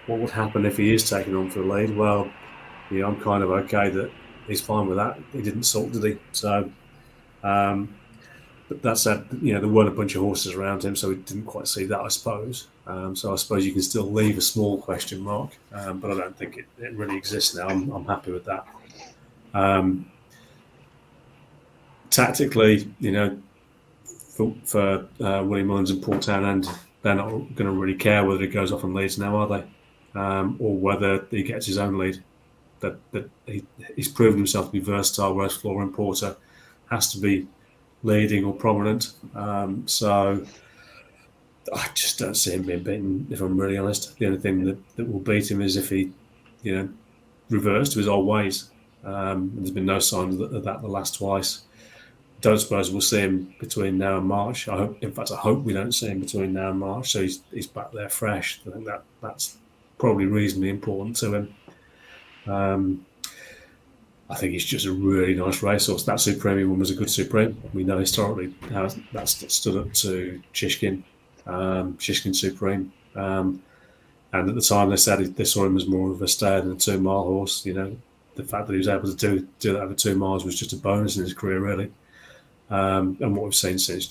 what would happen if he is taken on for the lead. Well, I'm kind of okay that he's fine with that. He didn't salt, did he? So, but that said, there weren't a bunch of horses around him, so we didn't quite see that, I suppose. So I suppose you can still leave a small question mark, but I don't think it really exists now. I'm happy with that. Tactically, for Willie Mullins and Paul Townend, they're not going to really care whether he goes off and leads now, are they? Or whether he gets his own lead. That he's proven himself to be versatile, whereas Florian Porter has to be leading or prominent. So I just don't see him being beaten, if I'm really honest. The only thing that will beat him is if he, reverts to his old ways. There's been no signs of that the last twice. Don't suppose we'll see him between now and March. I hope we don't see him between now and March, so he's back there fresh. I think that's probably reasonably important to him. I think he's just a really nice racehorse. That Supreme one was a good Supreme. We know historically how that's stood up to Shishkin Supreme. And at the time they said they saw him as more of a stayer than a 2 mile horse. The fact that he was able to do that over 2 miles was just a bonus in his career, really. And what we've seen since,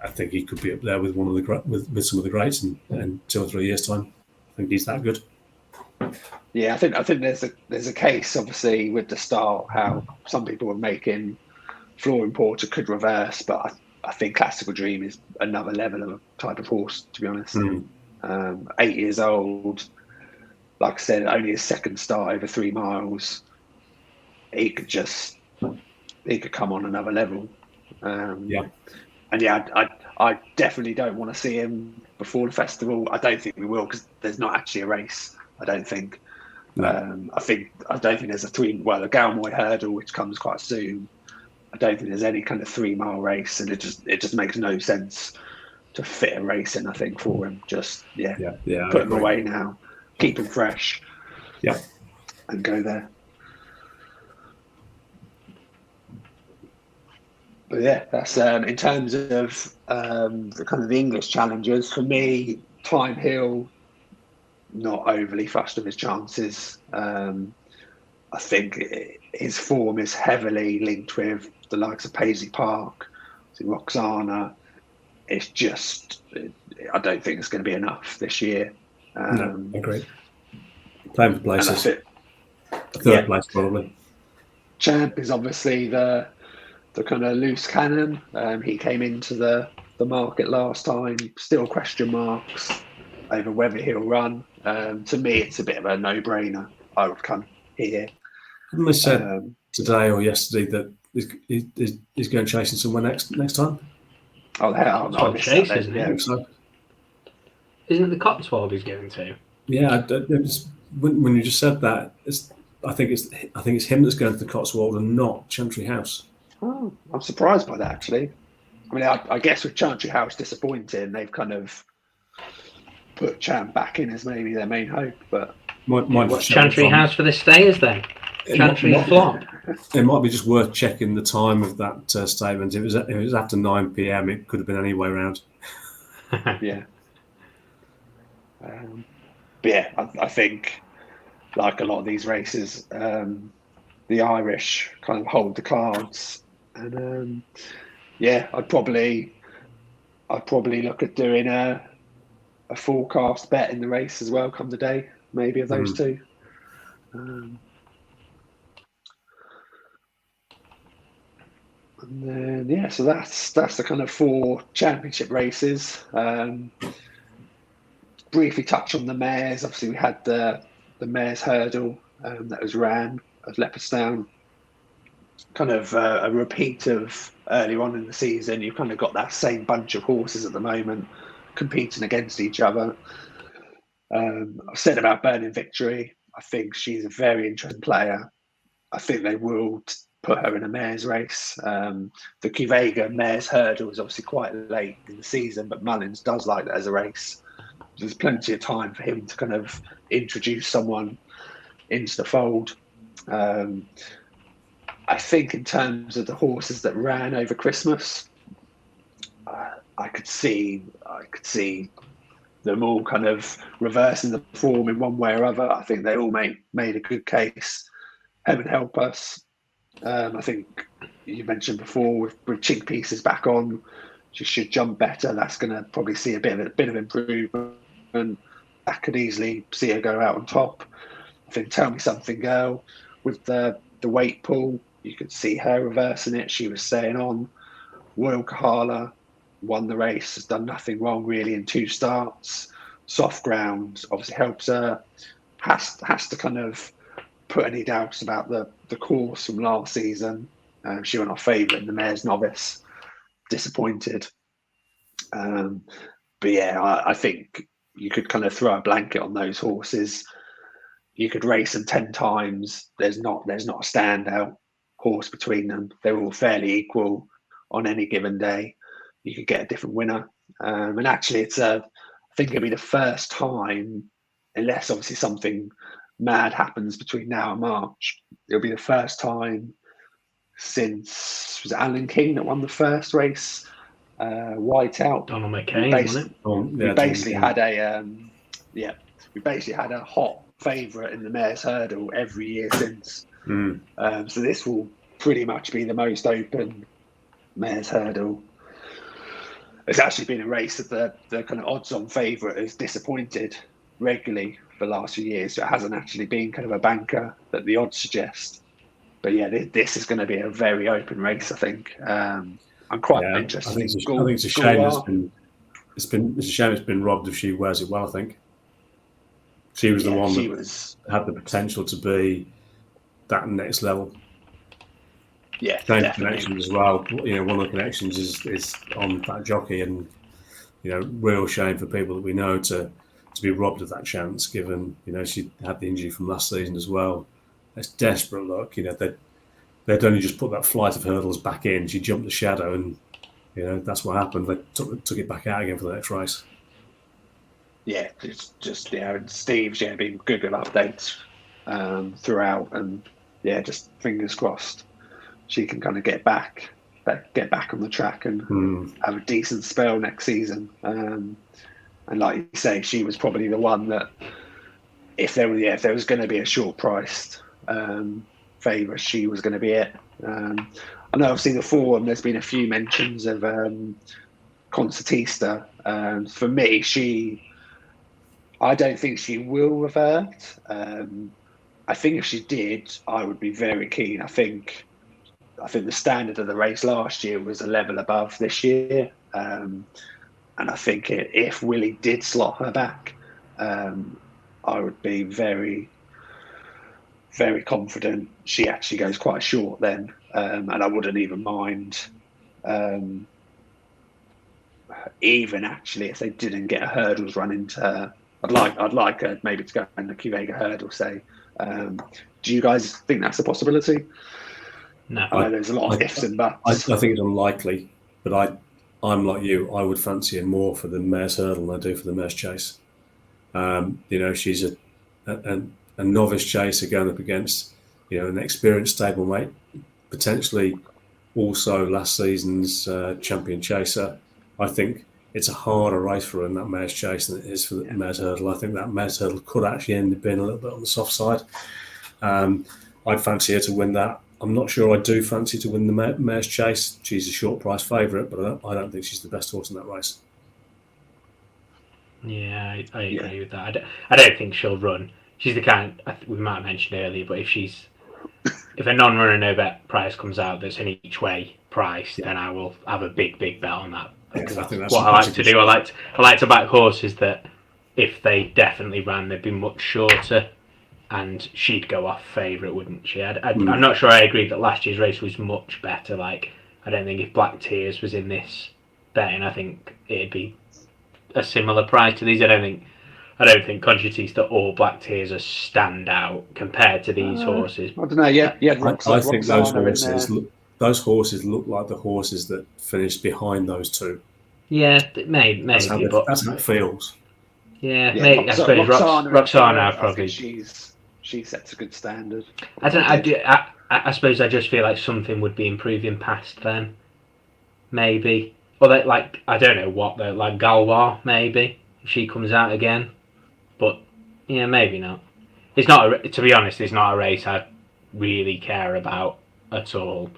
I think he could be up there with with some of the greats in 2 or 3 years' time. I think he's that good. Yeah, I think there's a case, obviously, with the style, how some people were making Florian Porter could reverse, but I think Classical Dream is another level of type of horse, to be honest. 8 years old, like I said, only his second start over 3 miles. He could come on another level. I definitely don't want to see him before the festival. I don't think we will, because there's not actually a race. I don't think. No. I don't think there's a Galmoy hurdle, which comes quite soon. I don't think there's any kind of 3 mile race, and it just makes no sense to fit a race in. I think for him, put him away now, keep him fresh, and go there. But yeah, that's in terms of the kind of the English challengers. For me, Time Hill, not overly fussed with his chances. I think his form is heavily linked with the likes of Paisley Park, Roxana. It's just, I don't think it's going to be enough this year. No, agreed. Playing for places. Third place, probably. Champ is obviously the kind of loose cannon. He came into the market last time, still question marks over whether he'll run. To me, it's a bit of a no-brainer. I would come here. Haven't they said today or yesterday that he's going chasing somewhere next time? Oh, hell, no, chasing. Yeah. So. Isn't it the Cotswold he's going to? Yeah, when you just said that, I think it's him that's going to the Cotswold and not Chantry House. Oh, I'm surprised by that, actually. I mean, I guess with Chantry House disappointing, they've kind of put Champ back in as maybe their main hope. But Chantry House for the stayers then? Chantry flop. It might be just worth checking the time of that statement. If it was after 9 p.m, it could have been any way around. Yeah. But yeah, I think like a lot of these races, the Irish kind of hold the cards, and yeah, I'd probably look at doing a forecast bet in the race as well come the day, maybe of those two. And then yeah, so that's the kind of 4 championship races. Briefly touch on the mares. Obviously, we had the mares hurdle that was ran at Leopardstown. Kind of a repeat of earlier on in the season. You've kind of got that same bunch of horses at the moment competing against each other. I've said about Burning Victory. I think she's a very interesting player. I think they will put her in a mares race. The Cuvega mares hurdle is obviously quite late in the season, but Mullins does like that as a race. There's plenty of time for him to kind of introduce someone into the fold. I think in terms of the horses that ran over Christmas, I could see them all kind of reversing the form in one way or other. I think they all made a good case. Heaven help us. I think you mentioned before with Chink Pieces back on, she should jump better. That's going to probably see a bit of improvement. That could easily see her go out on top. I think Tell Me Something Girl with the weight pull, you could see her reversing it. She was staying on. Royal Kahala won the race, has done nothing wrong really in 2 starts. Soft ground obviously helps her. Has to kind of put any doubts about the course from last season. She went off favourite in the Mayor's Novice. Disappointed. But yeah, I think you could kind of throw a blanket on those horses. You could race them 10 times. There's not a standout horse between them. They're all fairly equal on any given day. You could get a different winner. And actually, I think it'll be the first time, unless obviously something mad happens between now and March, it'll be the first time since, was it Alan King that won the first race? Whiteout. Donald McCain, wasn't it? We basically had a hot favourite in the Mayor's Hurdle every year since. So this will pretty much be the most open Mayor's Hurdle. It's actually been a race that the kind of odds-on favourite has disappointed regularly for the last few years. So it hasn't actually been kind of a banker that the odds suggest. But yeah, this is going to be a very open race, I think. I'm quite interested. I think it's a shame it's a shame it's been robbed if she wears it well. I think she was the one that had the potential to be that next level. Yeah, Change connections as well. One of the connections is on that jockey, and real shame for people that we know to be robbed of that chance. Given she had the injury from last season as well. It's desperate luck. They'd only just put that flight of hurdles back in. She jumped the shadow, and that's what happened. They took it back out again for the next race. Yeah, it's just and Steve's been good updates throughout, and just fingers crossed she can kind of get back on the track and have a decent spell next season. And like you say, she was probably the one that if there was going to be a short priced favourite, she was going to be it. I know I've seen the forum. There's been a few mentions of Concertista. For me, I don't think she will revert. I think if she did, I would be very keen. I think the standard of the race last year was a level above this year, and I think if Willie did slot her back, I would be very, very confident she actually goes quite short then, and I wouldn't even mind. Even actually, if they didn't get a hurdles run into her, I'd like her maybe to go in the Cuvega hurdle. Say, do you guys think that's a possibility? No, I know there's a lot of ifs and buts. I think it's unlikely, but I'm like you. I would fancy her more for the Mare's Hurdle than I do for the Mare's Chase. She's a novice chaser going up against an experienced stablemate, potentially also last season's champion chaser. I think it's a harder race for her in that mare's chase than it is for the mare's hurdle. I think that mare's hurdle could actually end up being a little bit on the soft side. I'd fancy her to win that. I'm not sure I do fancy to win the mare's chase. She's a short price favourite, but I don't think she's the best horse in that race. Yeah, I agree with that. I don't think she'll run. She's the kind we might have mentioned earlier, but if a non-runner no bet price comes out that's an each way price, then I will have a big bet on that. Because that's what I like to do. I like to back horses that if they definitely ran, they'd be much shorter, and she'd go off favourite, wouldn't she? I'm not sure I agree that last year's race was much better. Like, I don't think if Black Tears was in this betting, I think it'd be a similar price to these. I don't think Conchitista or Black Tears are stand out compared to these horses. I don't know. Yeah. I think those horses look like the horses that finished behind those two. Yeah, maybe. That's how it feels. Yeah, maybe. I suppose Roxana probably. She sets a good standard. I suppose I just feel like something would be improving past them. Maybe. Or I don't know what though. Like Galvin, maybe if she comes out again. But yeah, maybe not. It's not. To be honest, it's not a race I really care about at all.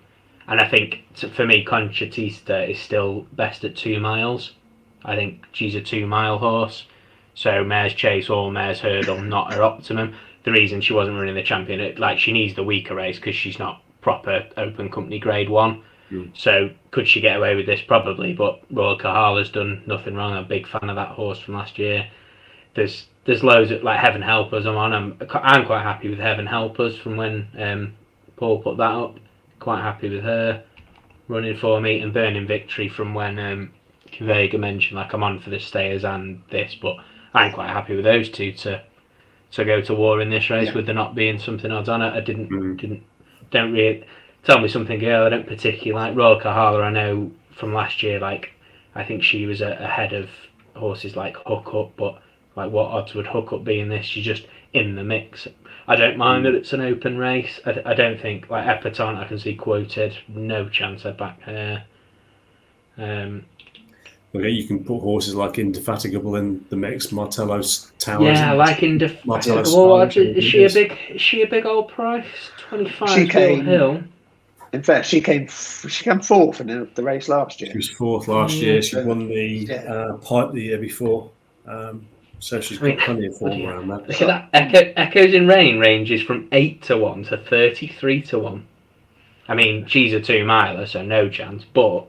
And I think for me, Conchitista is still best at 2 miles. I think she's a 2 mile horse. So mare's chase or mare's hurdle, not her optimum. The reason she wasn't running the champion, she needs the weaker race because she's not proper open company grade 1. So could she get away with this? Probably. But Royal Kahala's done nothing wrong. I'm a big fan of that horse from last year. There's loads of Heaven Help Us I'm on. I'm quite happy with Heaven Help Us from when Paul put that up. Quite happy with her running for me, and Burning Victory from when Vega mentioned I'm on for the stayers and this, but I'm quite happy with those two to go to war in this race with there not being something odds on it. I don't really tell me something, girl. I don't particularly like Royal Kahala. I know from last year, I think she was ahead of horses like Hook Up, but what odds would Hook Up be in this? She's just in the mix. I don't mind that it's an open race. I don't think Epatante I can see quoted. No chance I'd back her. Okay, you can put horses like Indefatigable in the mix. Martello's Towers. Yeah, I like Indefatigable. Is she a big old price? 25. She came Hill. In fact, she came fourth in the race last year. She was fourth last year. She won the Pipe the year before. So she's got plenty of form around that. Look at that. Echoes in Rain ranges from 8 to 1 to 33 to 1. I mean, she's a 2 miler, so no chance, but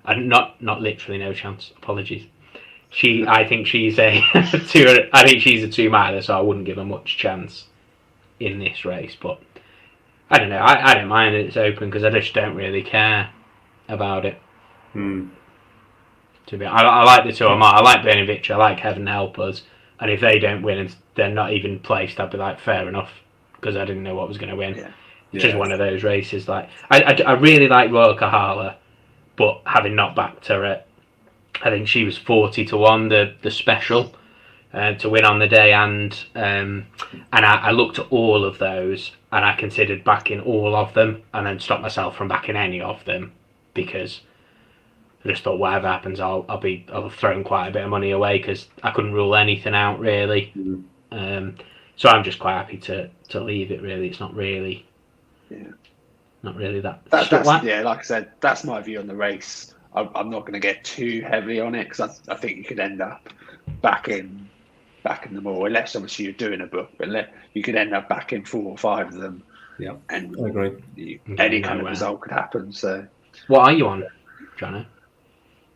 not literally no chance. Apologies. I think she's a 2 miler, so I wouldn't give her much chance in this race. But I don't know. I don't mind that it's open because I just don't really care about it. I like the 2 I'm on. I like Burning Victory. I like Heaven Help Us. And if they don't win and they're not even placed, I'd be fair enough, because I didn't know what was going to win. Yeah. It's just one of those races. I really like Royal Kahala, but having not backed her at, I think she was 40 to 1, the special, to win on the day, and I looked at all of those and I considered backing all of them and then stopped myself from backing any of them because I just thought whatever happens I'll throw quite a bit of money away because I couldn't rule anything out really. So I'm just quite happy to leave it really. It's not really that. That's like I said, that's my view on the race. I'm not going to get too heavily on it because I think you could end up backing them all, unless obviously you're doing a book, but you could end up backing 4 or 5 of them. Yeah, and I agree. Any kind of result could happen. So, what are you on, Johnny?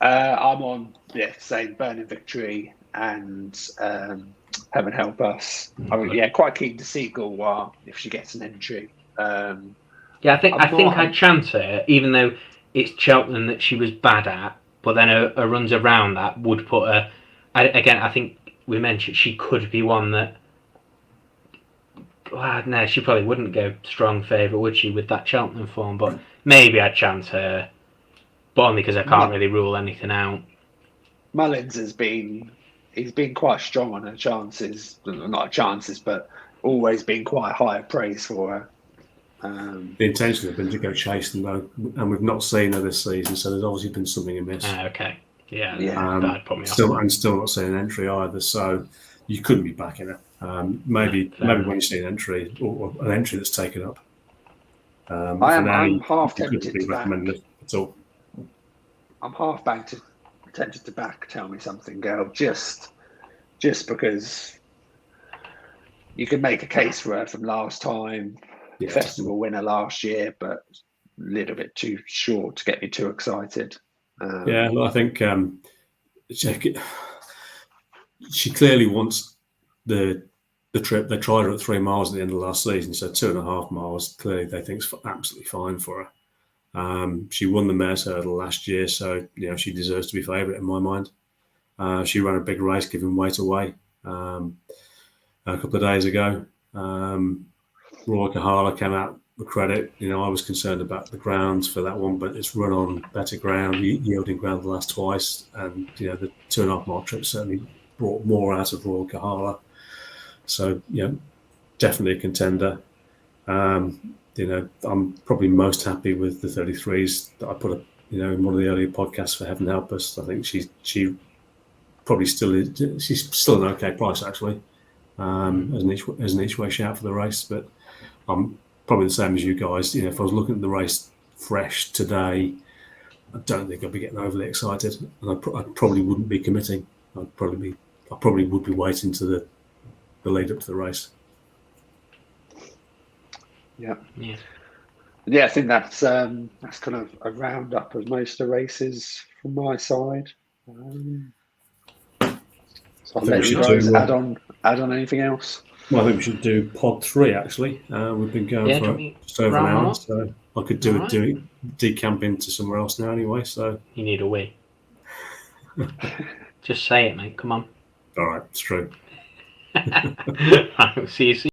I'm on same Burning Victory and Heaven Help Us. Quite keen to see Galwar if she gets an entry. I think I'd chance her, even though it's Cheltenham that she was bad at, but then her runs around that would put her. I think we mentioned she could be one that. Well, no, she probably wouldn't go strong favourite, would she, with that Cheltenham form? But maybe I'd chance her, but only because I can't really rule anything out. Mullins he's been quite strong on her chances, not chances, but always been quite high praise for her. The intention had been to go chase them though, and we've not seen her this season, so there's obviously been something amiss. Okay. Yeah, Yeah. that'd put me off. Still not seeing an entry either. So you couldn't be backing her. Maybe when you see an entry or an entry that's taken up. I'm half you couldn't tempted be to back. recommended at all. I'm half tempted to back Tell Me Something Girl just because you can make a case for her from last time, Yeah, festival winner last year, but a little bit too short to get me too excited. Yeah, well, I think she clearly wants the trip. They tried her at 3 miles at the end of last season, so 2.5 miles clearly they think is absolutely fine for her. She won the Mares Hurdle last year, so she deserves to be favourite in my mind. She ran a big race, giving weight away a couple of days ago. Roy Kahala came out with credit. I was concerned about the grounds for that one, but it's run on better ground, yielding ground the last twice, and the 2.5 mile trip certainly brought more out of Roy Kahala. So definitely a contender. I'm probably most happy with the 33s that I put up, in one of the earlier podcasts for Heaven Help Us. I think she probably still is. She's still an okay price actually, as an each way shout for the race. But I'm probably the same as you guys. If I was looking at the race fresh today, I don't think I'd be getting overly excited, and I probably wouldn't be committing. I probably would be waiting to the lead up to the race. Yeah. Yeah. Yeah, I think that's kind of a roundup of most of the races from my side. So I'll let you guys add on anything else. Well, I think we should do pod 3 actually. We've been going for just over an hour, so I could do decamp into somewhere else now anyway. So you need a wee. Just say it, mate. Come on. All right, it's true. Right, see you soon.